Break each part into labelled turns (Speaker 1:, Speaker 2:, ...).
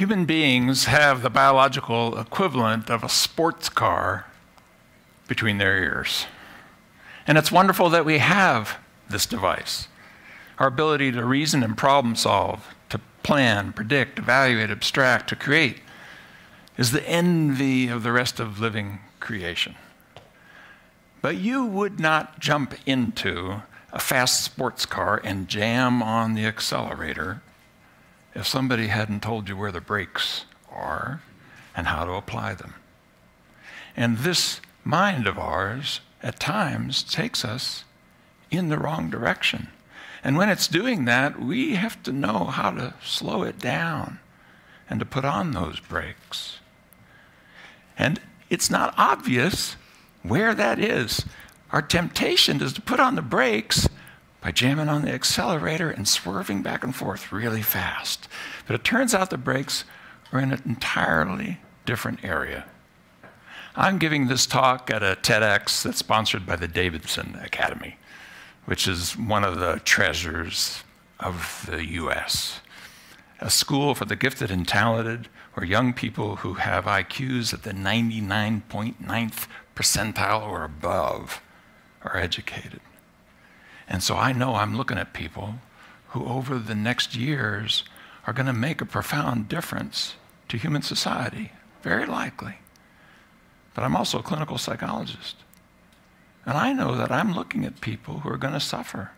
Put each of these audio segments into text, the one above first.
Speaker 1: Human beings have the biological equivalent of a sports car between their ears. And it's wonderful that we have this device. Our ability to reason and problem solve, to plan, predict, evaluate, abstract, to create, is the envy of the rest of living creation. But you would not jump into a fast sports car and jam on the accelerator if somebody hadn't told you where the brakes are and how to apply them. And this mind of ours, at times, takes us in the wrong direction. And when it's doing that, we have to know how to slow it down and to put on those brakes. And it's not obvious where that is. Our temptation is to put on the brakes by jamming on the accelerator and swerving back and forth really fast. But it turns out the brakes are in an entirely different area. I'm giving this talk at a TEDx that's sponsored by the Davidson Academy, which is one of the treasures of the US. A school for the gifted and talented, where young people who have IQs at the 99.9th percentile or above are educated. And so I know I'm looking at people who over the next years are going to make a profound difference to human society, very likely. But I'm also a clinical psychologist. And I know that I'm looking at people who are going to suffer.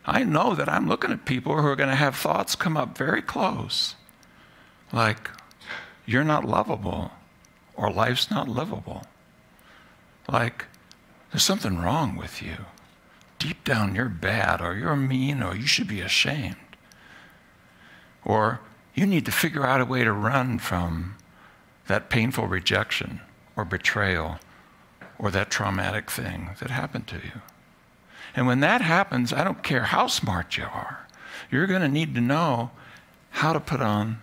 Speaker 1: I know that I'm looking at people who are going to have thoughts come up very close, like, you're not lovable, or life's not livable. Like, there's something wrong with you. Deep down, you're bad, or you're mean, or you should be ashamed. Or you need to figure out a way to run from that painful rejection, or betrayal, or that traumatic thing that happened to you. And when that happens, I don't care how smart you are, you're going to need to know how to put on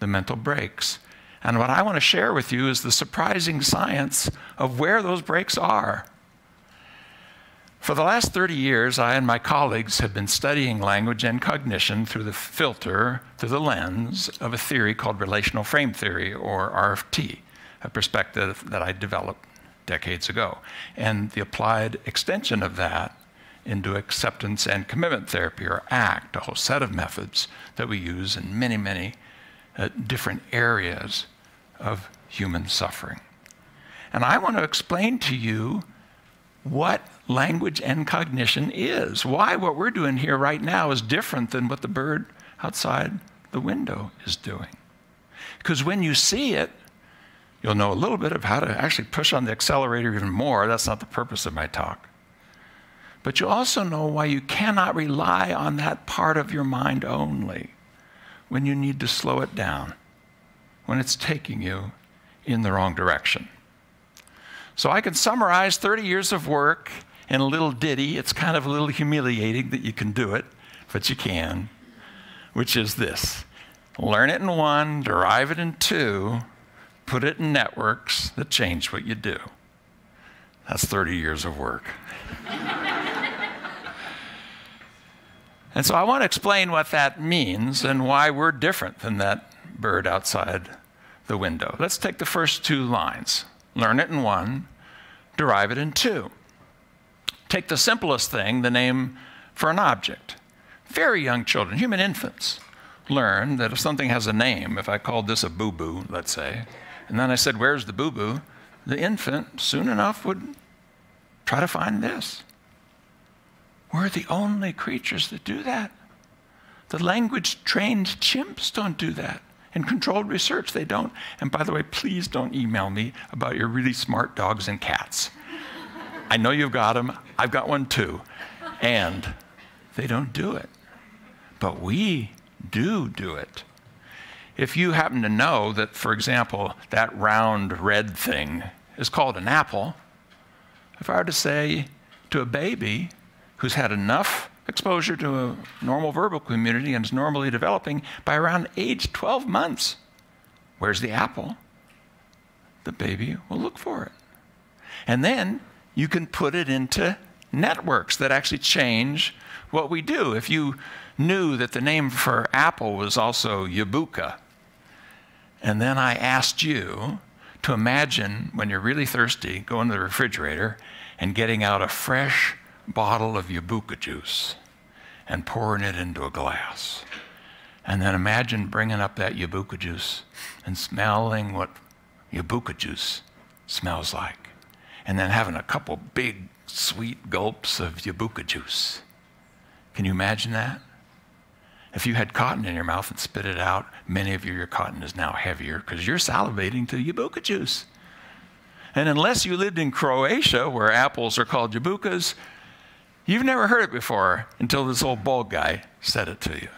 Speaker 1: the mental brakes. And what I want to share with you is the surprising science of where those brakes are. For the last 30 years, I and my colleagues have been studying language and cognition through the filter, through the lens of a theory called relational frame theory, or RFT, a perspective that I developed decades ago, and the applied extension of that into acceptance and commitment therapy, or ACT, a whole set of methods that we use in many, many different areas of human suffering. And I want to explain to you what language and cognition is, why what we're doing here right now is different than what the bird outside the window is doing. Because when you see it, you'll know a little bit of how to actually push on the accelerator even more. That's not the purpose of my talk. But you'll also know why you cannot rely on that part of your mind only when you need to slow it down, when it's taking you in the wrong direction. So I can summarize 30 years of work in a little ditty. It's kind of a little humiliating that you can do it, but you can, which is this: learn it in one, derive it in two, put it in networks that change what you do. That's 30 years of work. And so I want to explain what that means and why we're different than that bird outside the window. Let's take the first two lines. Learn it in one, derive it in two. Take the simplest thing, the name for an object. Very young children, human infants, learn that if something has a name, if I called this a boo-boo, let's say, and then I said, where's the boo-boo? The infant, soon enough, would try to find this. We're the only creatures that do that. The language-trained chimps don't do that. In controlled research, they don't. And by the way, please don't email me about your really smart dogs and cats. I know you've got them. I've got one too. And they don't do it. But we do it. If you happen to know that, for example, that round red thing is called an apple, if I were to say to a baby who's had enough exposure to a normal verbal community and is normally developing, by around age 12 months, where's the apple? The baby will look for it. And then you can put it into networks that actually change what we do. If you knew that the name for apple was also yabuka, And then I asked you to imagine when you're really thirsty, going to the refrigerator and getting out a fresh bottle of Yubuka juice and pouring it into a glass. And then imagine bringing up that Yubuka juice and smelling what Yubuka juice smells like. And then having a couple big, sweet gulps of Yubuka juice. Can you imagine that? If you had cotton in your mouth and spit it out, many of you, your cotton is now heavier because you're salivating to Yubuka juice. And unless you lived in Croatia, where apples are called Yubukas, you've never heard it before until this old bald guy said it to you.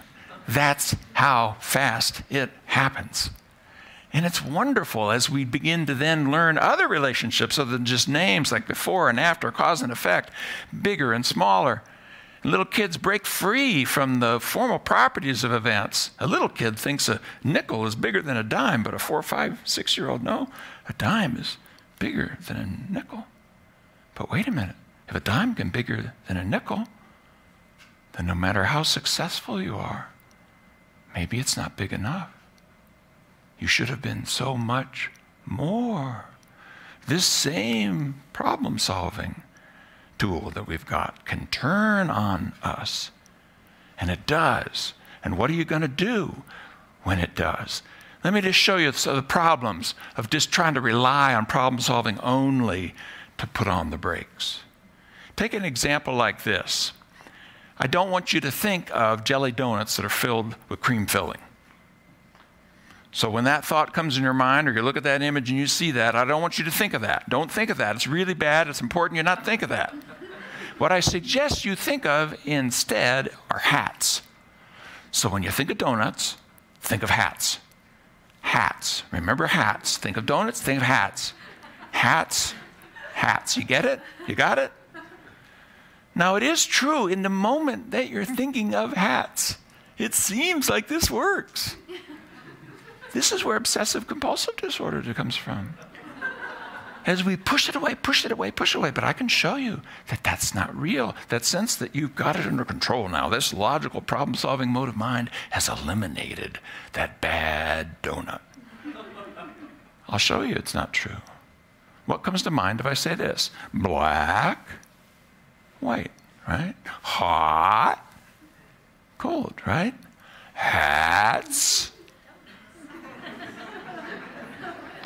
Speaker 1: That's how fast it happens. And it's wonderful as we begin to then learn other relationships other than just names like before and after, cause and effect, bigger and smaller. Little kids break free from the formal properties of events. A little kid thinks a nickel is bigger than a dime, but a 4, 5, 6-year-old, no, a dime is bigger than a nickel. But wait a minute, if a dime can be bigger than a nickel, then no matter how successful you are, maybe it's not big enough. You should have been so much more. This same problem solving tool that we've got can turn on us. And it does. And what are you going to do when it does? Let me just show you the problems of just trying to rely on problem solving only to put on the brakes. Take an example like this. I don't want you to think of jelly donuts that are filled with cream filling. So when that thought comes in your mind, or you look at that image and you see that, I don't want you to think of that. Don't think of that. It's really bad. It's important you not think of that. What I suggest you think of instead are hats. So when you think of donuts, think of hats. Hats. Remember hats. Think of donuts, think of hats. Hats, hats. You get it? You got it? Now it is true in the moment that you're thinking of hats, it seems like this works. This is where obsessive compulsive disorder comes from. As we push it away, push it away, push it away. But I can show you that that's not real. That sense that you've got it under control now. This logical problem-solving mode of mind has eliminated that bad donut. I'll show you it's not true. What comes to mind if I say this? Black, white, right? Hot, cold, right? Hats,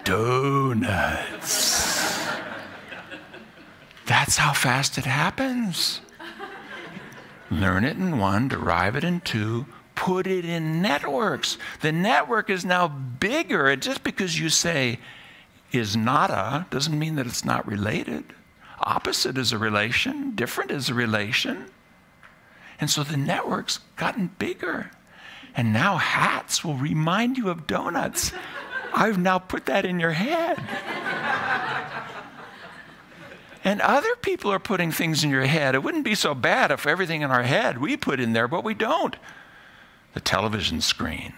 Speaker 1: donuts. That's how fast it happens. Learn it in one, derive it in two, put it in networks. The network is now bigger. And just because you say is nada doesn't mean that it's not related. Opposite is a relation, different is a relation. And so the network's gotten bigger. And now hats will remind you of donuts. I've now put that in your head. And other people are putting things in your head. It wouldn't be so bad if everything in our head we put in there, but we don't. The television screen,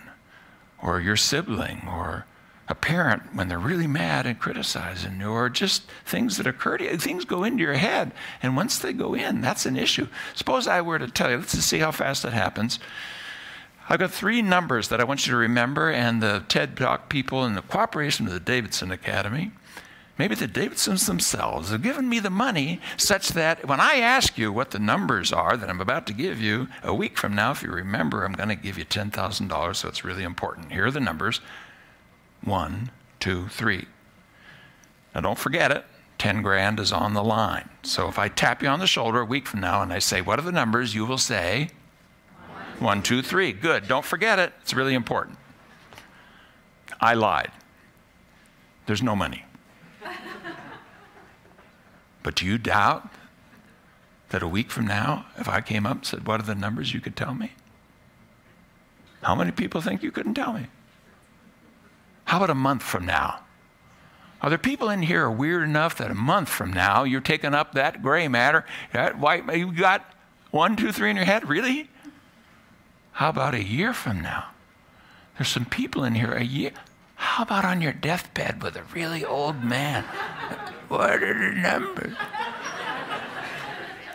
Speaker 1: or your sibling, or a parent when they're really mad and criticizing you, or just things that occur to you. Things go into your head, and once they go in, that's an issue. Suppose I were to tell you, let's just see how fast it happens. I've got 3 numbers that I want you to remember, and the TED Talk people in the cooperation with the Davidson Academy, maybe the Davidsons themselves, have given me the money such that when I ask you what the numbers are that I'm about to give you, a week from now, if you remember, I'm going to give you $10,000, so it's really important. Here are the numbers. 1, 2, 3. Now don't forget it. 10 grand is on the line. So if I tap you on the shoulder a week from now and I say, what are the numbers? You will say 1, 2, 3. Good. Don't forget it. It's really important. I lied. There's no money. But do you doubt that a week from now, if I came up and said, what are the numbers, you could tell me? How many people think you couldn't tell me? How about a month from now? Are there people in here weird enough that a month from now you're taking up that gray matter, that white, you got 1, 2, 3 in your head? Really? How about a year from now? There's some people in here a year. How about on your deathbed with a really old man? What are the numbers?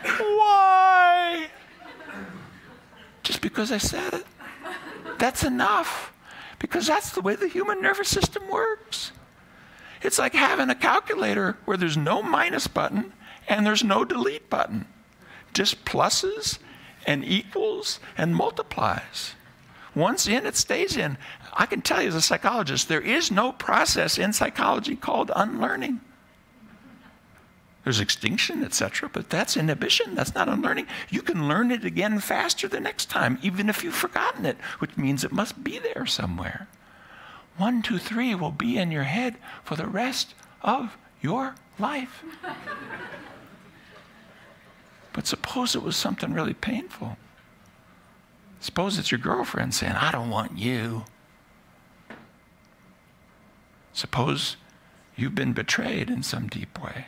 Speaker 1: Why? Just because I said it. That's enough. because that's the way the human nervous system works. It's like having a calculator where there's no minus button and there's no delete button. Just pluses and equals and multiplies. Once in, it stays in. I can tell you as a psychologist, there is no process in psychology called unlearning. There's extinction, etc., but that's inhibition. That's not unlearning. You can learn it again faster the next time, even if you've forgotten it, which means it must be there somewhere. 1, 2, 3 will be in your head for the rest of your life. But suppose it was something really painful. Suppose it's your girlfriend saying, I don't want you. Suppose you've been betrayed in some deep way.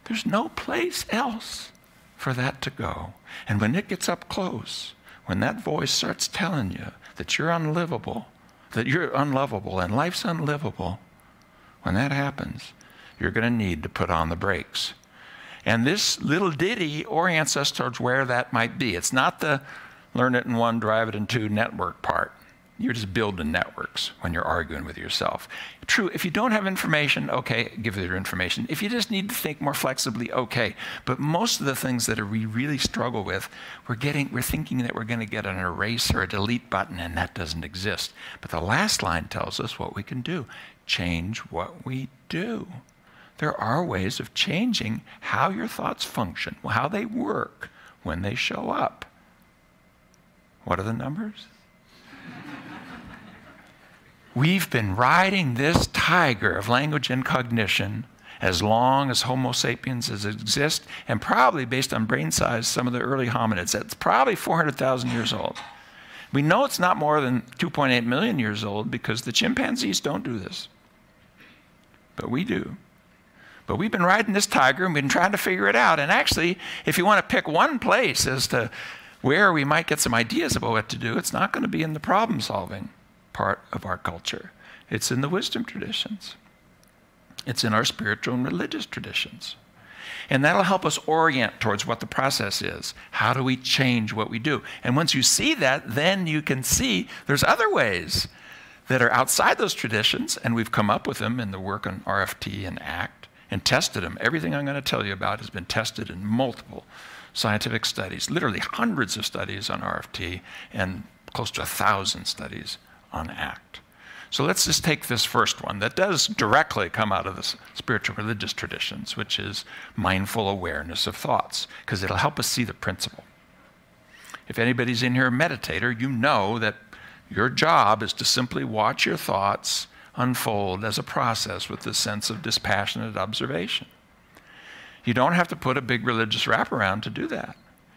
Speaker 1: There's no place else for that to go. And when it gets up close, when that voice starts telling you that you're unlivable, that you're unlovable and life's unlivable, when that happens, you're going to need to put on the brakes. And this little ditty orients us towards where that might be. It's not the learn it in 1, drive it in 2 network part. You're just building networks when you're arguing with yourself. True, if you don't have information, okay, give it your information. If you just need to think more flexibly, okay. But most of the things that we really struggle with, we're thinking that we're going to get an erase or a delete button, and that doesn't exist. But the last line tells us what we can do. Change what we do. There are ways of changing how your thoughts function, how they work when they show up. What are the numbers? We've been riding this tiger of language and cognition as long as Homo sapiens has exist, and probably based on brain size, some of the early hominids. That's probably 400,000 years old. We know it's not more than 2.8 million years old because the chimpanzees don't do this. But we do. But we've been riding this tiger and we've been trying to figure it out. And actually, if you want to pick one place as to where we might get some ideas about what to do, it's not going to be in the problem-solving part of our culture. It's in the wisdom traditions. It's in our spiritual and religious traditions. And that'll help us orient towards what the process is. How do we change what we do? And once you see that, then you can see there's other ways that are outside those traditions, and we've come up with them in the work on RFT and ACT and tested them. Everything I'm going to tell you about has been tested in multiple scientific studies, literally hundreds of studies on RFT and close to 1,000 studies on ACT. So let's just take this first one that does directly come out of the spiritual religious traditions, which is mindful awareness of thoughts, because it'll help us see the principle. If anybody's in here a meditator, you know that your job is to simply watch your thoughts unfold as a process with this sense of dispassionate observation. You don't have to put a big religious wraparound to do that.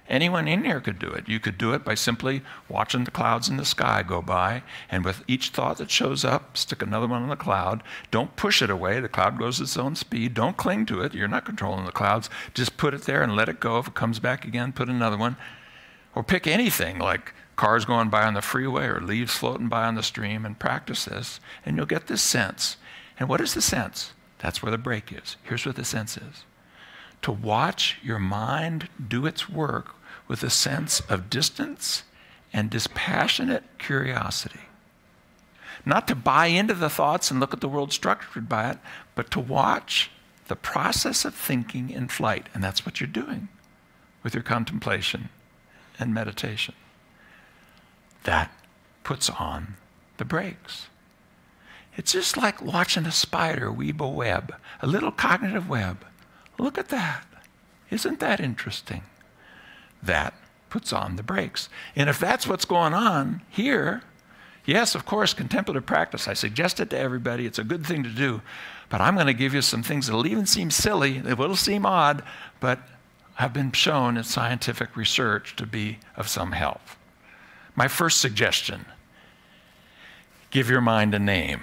Speaker 1: Anyone in here could do it. You could do it by simply watching the clouds in the sky go by, and with each thought that shows up, stick another one on the cloud. Don't push it away. The cloud goes its own speed. Don't cling to it. You're not controlling the clouds. Just put it there and let it go. If it comes back again, put another one. Or pick anything like cars going by on the freeway or leaves floating by on the stream, and practice this, and you'll get this sense. And what is the sense? That's where the break is. Here's what the sense is. To watch your mind do its work with a sense of distance and dispassionate curiosity. Not to buy into the thoughts and look at the world structured by it, but to watch the process of thinking in flight. And that's what you're doing with your contemplation and meditation. That puts on the brakes. It's just like watching a spider weave a web, a little cognitive web. Look at that. Isn't that interesting? That puts on the brakes. And if that's what's going on here, yes, of course, contemplative practice. I suggest it to everybody. It's a good thing to do. But I'm going to give you some things that will even seem silly, it will seem odd, but have been shown in scientific research to be of some help. My first suggestion, give your mind a name.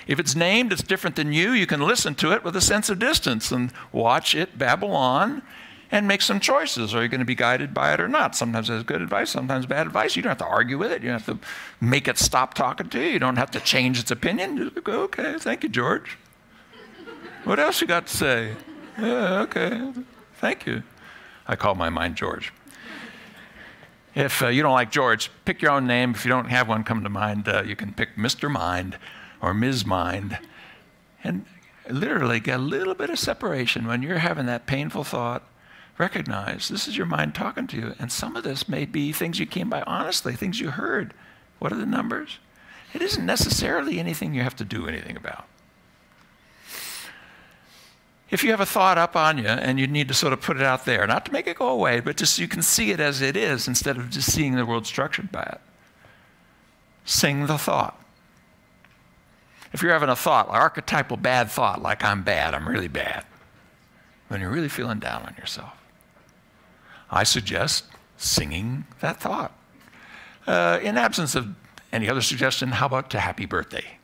Speaker 1: If it's named, it's different than you. You can listen to it with a sense of distance and watch it babble on and make some choices. Are you going to be guided by it or not? Sometimes it's good advice, sometimes bad advice. You don't have to argue with it. You don't have to make it stop talking to you. You don't have to change its opinion. You just go, okay, thank you, George. What else you got to say? Yeah, okay, thank you. I call my mind George. If you don't like George, pick your own name. If you don't have one come to mind, you can pick Mr. Mind or Ms. Mind. And literally get a little bit of separation when you're having that painful thought. Recognize this is your mind talking to you. And some of this may be things you came by honestly, things you heard. What are the numbers? It isn't necessarily anything you have to do anything about. If you have a thought up on you and you need to sort of put it out there, not to make it go away, but just so you can see it as it is instead of just seeing the world structured by it, sing the thought. If you're having a thought, an archetypal bad thought, like I'm bad, I'm really bad, when you're really feeling down on yourself, I suggest singing that thought. In absence of any other suggestion, how about to happy birthday?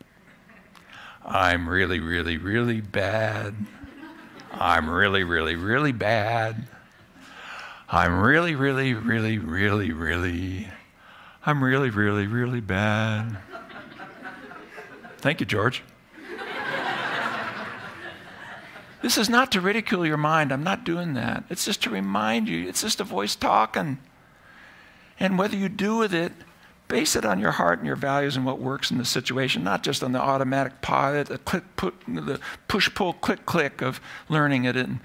Speaker 1: I'm really, really, really bad. I'm really, really, really bad. I'm really, really, really, really, really. I'm really, really, really bad. Thank you, George. This is not to ridicule your mind. I'm not doing that. It's just to remind you. It's just a voice talking. And whether you do with it, base it on your heart and your values and what works in the situation, not just on the automatic pilot, the push-pull, click-click of learning it in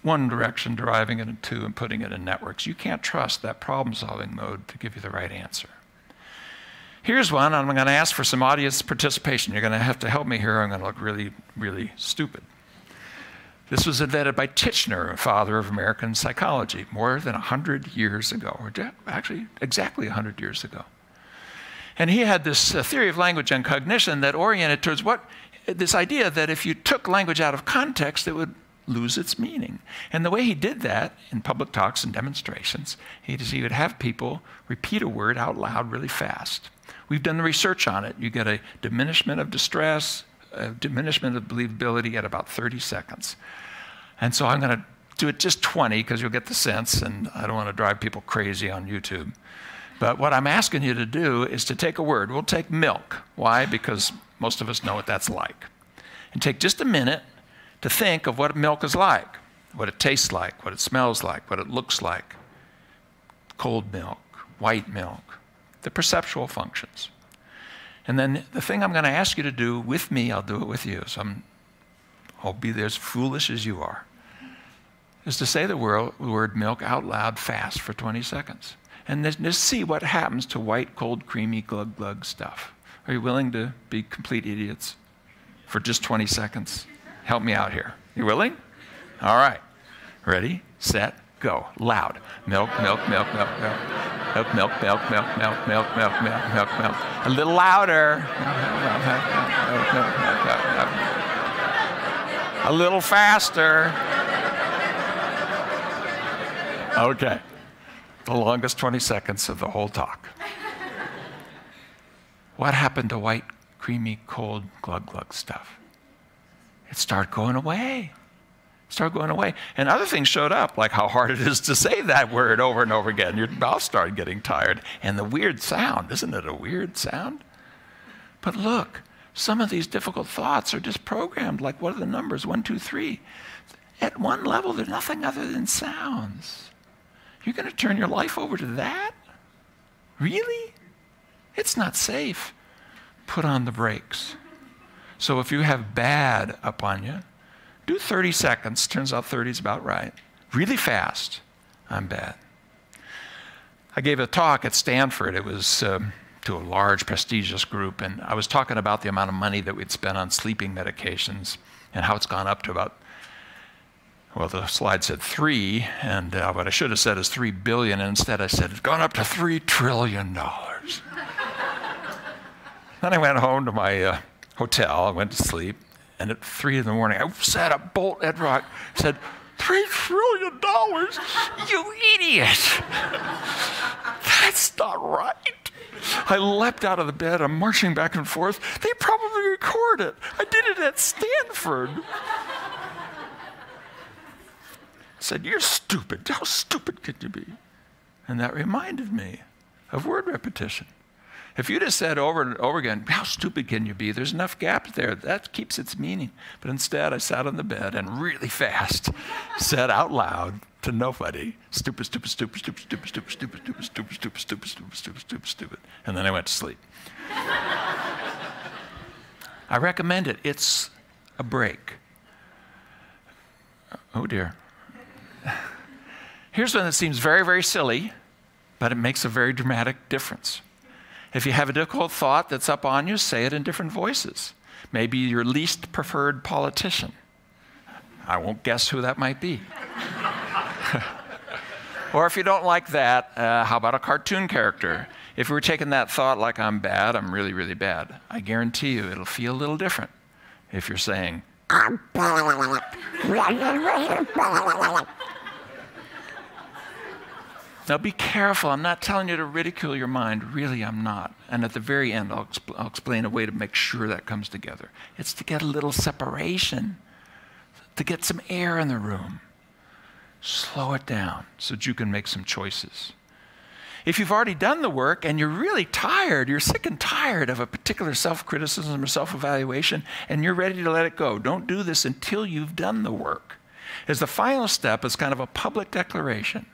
Speaker 1: one direction, deriving it in two, and putting it in networks. You can't trust that problem-solving mode to give you the right answer. Here's one. I'm going to ask for some audience participation. You're going to have to help me here. I'm going to look really, really stupid. This was invented by Titchener, father of American psychology, more than 100 years ago, or actually exactly 100 years ago. And he had this theory of language and cognition that oriented towards this idea that if you took language out of context, it would lose its meaning. And the way he did that in public talks and demonstrations, he would have people repeat a word out loud really fast. We've done the research on it. You get a diminishment of distress, a diminishment of believability at about 30 seconds. And so I'm going to do it just 20 because you'll get the sense, and I don't want to drive people crazy on YouTube. But what I'm asking you to do is to take a word. We'll take milk. Why? Because most of us know what that's like. And take just a minute to think of what milk is like, what it tastes like, what it smells like, what it looks like. Cold milk, white milk, the perceptual functions. And then the thing I'm going to ask you to do with me, I'll do it with you, so I'll be as foolish as you are, is to say the word milk out loud fast for 20 seconds. And just see what happens to white, cold, creamy, glug stuff. Are you willing to be complete idiots for just 20 seconds? Help me out here. You willing? All right. Ready, set, go. Loud. Milk, milk, milk, milk, milk. Milk, milk, milk, milk, milk, milk, milk, milk, milk, milk. A little louder. A little faster. Okay. The longest 20 seconds of the whole talk. What happened to white, creamy, cold, glug stuff? It started going away. Started going away. And other things showed up, like how hard it is to say that word over and over again. Your mouth started getting tired. And the weird sound, isn't it a weird sound? But look, some of these difficult thoughts are just programmed, like what are the numbers, 1, 2, 3. At one level, they're nothing other than sounds. You're going to turn your life over to that? Really? It's not safe. Put on the brakes. So if you have bad up on you, do 30 seconds. Turns out 30 is about right. Really fast. I'm bad. I gave a talk at Stanford. It was to a large, prestigious group, and I was talking about the amount of money that we'd spent on sleeping medications and how it's gone up to about, well, the slide said 3, and what I should have said is 3 billion, and instead I said it's gone up to $3 trillion. Then I went home to my hotel. I went to sleep, and at 3 in the morning, I sat up bolt upright, said, $3 trillion? You idiot! That's not right. I leapt out of the bed. I'm marching back and forth. They probably record it. I did it at Stanford. I said, you're stupid. How stupid could you be? And that reminded me of word repetition. If you just said over and over again, how stupid can you be? There's enough gaps there. That keeps its meaning. But instead, I sat on the bed and really fast said out loud, to nobody. Stupid, stupid, stupid, stupid, stupid, stupid, stupid, stupid, stupid, stupid, stupid, stupid, stupid, stupid, stupid. And then I went to sleep. I recommend it. It's a break. Oh dear. Here's one that seems very, very silly, but it makes a very dramatic difference. If you have a difficult thought that's up on you, say it in different voices. Maybe your least preferred politician. I won't guess who that might be. Or if you don't like that, how about a cartoon character? If we were taking that thought like I'm bad, I'm really, really bad, I guarantee you it'll feel a little different if you're saying, now be careful. I'm not telling you to ridicule your mind. Really, I'm not. And at the very end, I'll explain a way to make sure that comes together. It's to get a little separation, to get some air in the room. Slow it down so that you can make some choices. If you've already done the work and you're really tired, you're sick and tired of a particular self-criticism or self-evaluation, and you're ready to let it go, don't do this until you've done the work. As the final step is kind of a public declaration,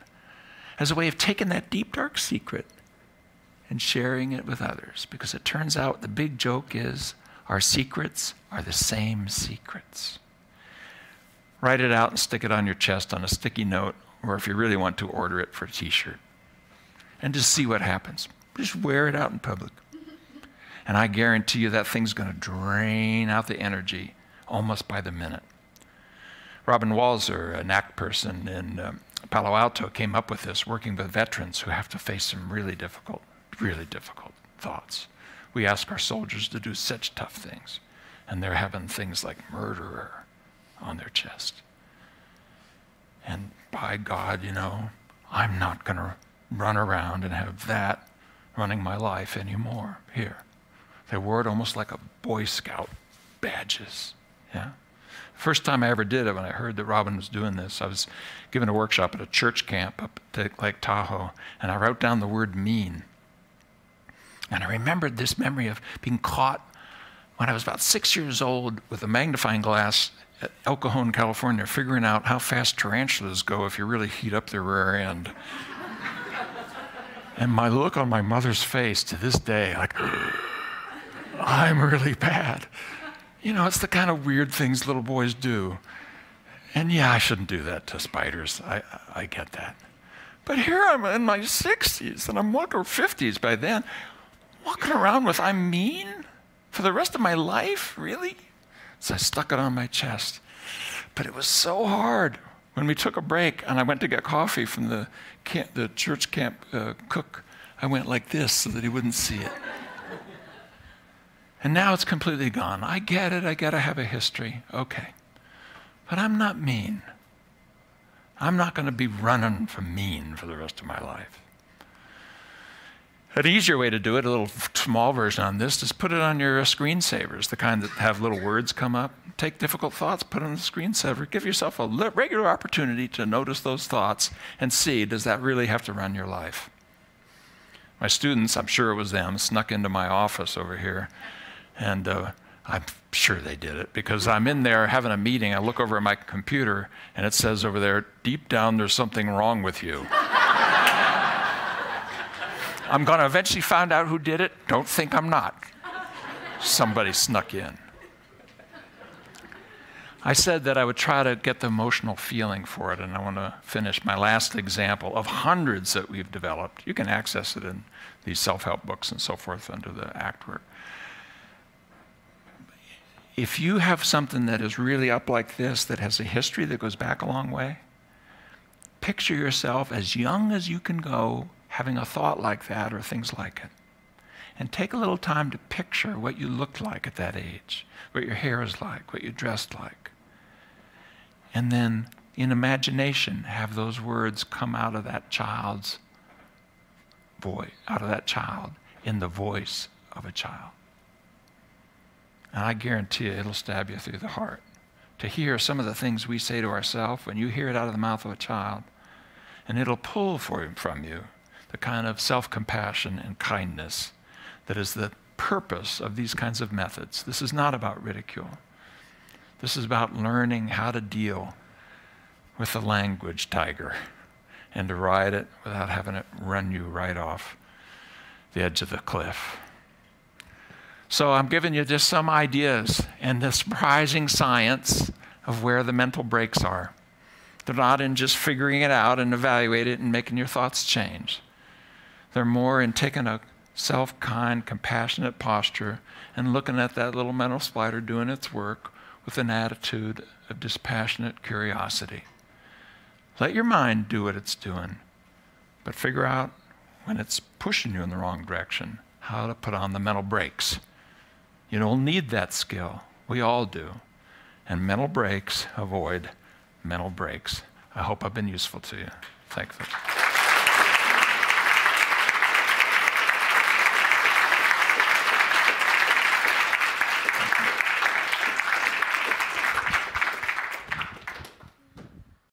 Speaker 1: as a way of taking that deep, dark secret and sharing it with others. Because it turns out the big joke is our secrets are the same secrets. Write it out and stick it on your chest on a sticky note, or if you really want to, order it for a t-shirt. And just see what happens. Just wear it out in public. And I guarantee you that thing's going to drain out the energy almost by the minute. Robin Walzer, an ACT person in Palo Alto, came up with this, working with veterans who have to face some really difficult thoughts. We ask our soldiers to do such tough things, and they're having things like murderer on their chest. And by God, you know, I'm not going to run around and have that running my life anymore here. They wore it almost like a Boy Scout badges. Yeah. First time I ever did it, when I heard that Robin was doing this, I was giving a workshop at a church camp up at Lake Tahoe, and I wrote down the word mean. And I remembered this memory of being caught when I was about 6 years old with a magnifying glass at El Cajon, California, figuring out how fast tarantulas go if you really heat up their rear end. And my look on my mother's face to this day, like, I'm really bad. You know, it's the kind of weird things little boys do. And yeah, I shouldn't do that to spiders. I get that. But here I'm in my 60s, and I'm or 50s by then, walking around with I'm mean for the rest of my life? Really? So I stuck it on my chest. But it was so hard. When we took a break and I went to get coffee from the church camp cook, I went like this so that he wouldn't see it. And now it's completely gone. I get it. I got to have a history. Okay. But I'm not mean. I'm not going to be running from mean for the rest of my life. An easier way to do it, a little small version on this, is put it on your screensavers, the kind that have little words come up. Take difficult thoughts, put it on the screensaver. Give yourself a regular opportunity to notice those thoughts and see, does that really have to run your life? My students, I'm sure it was them, snuck into my office over here. And I'm sure they did it, because I'm in there having a meeting. I look over at my computer, and it says over there, deep down, there's something wrong with you. I'm going to eventually find out who did it. Don't think I'm not. Somebody snuck in. I said that I would try to get the emotional feeling for it, and I want to finish my last example of hundreds that we've developed. You can access it in these self-help books and so forth under the ACT work. If you have something that is really up like this, that has a history that goes back a long way, picture yourself as young as you can go having a thought like that or things like it. And take a little time to picture what you looked like at that age, what your hair is like, what you dressed like. And then, in imagination, have those words come out of that child's voice, out of that child, in the voice of a child. And I guarantee you, it'll stab you through the heart. To hear some of the things we say to ourselves, when you hear it out of the mouth of a child, and it'll pull from you the kind of self-compassion and kindness that is the purpose of these kinds of methods. This is not about ridicule. This is about learning how to deal with the language tiger and to ride it without having it run you right off the edge of the cliff. So I'm giving you just some ideas and the surprising science of where the mental breaks are. They're not in just figuring it out and evaluating it and making your thoughts change. They're more in taking a self-kind, compassionate posture and looking at that little mental spider doing its work with an attitude of dispassionate curiosity. Let your mind do what it's doing, but figure out when it's pushing you in the wrong direction, how to put on the mental brakes. You don't need that skill. We all do. And mental breaks avoid mental breaks. I hope I've been useful to you. Thanks.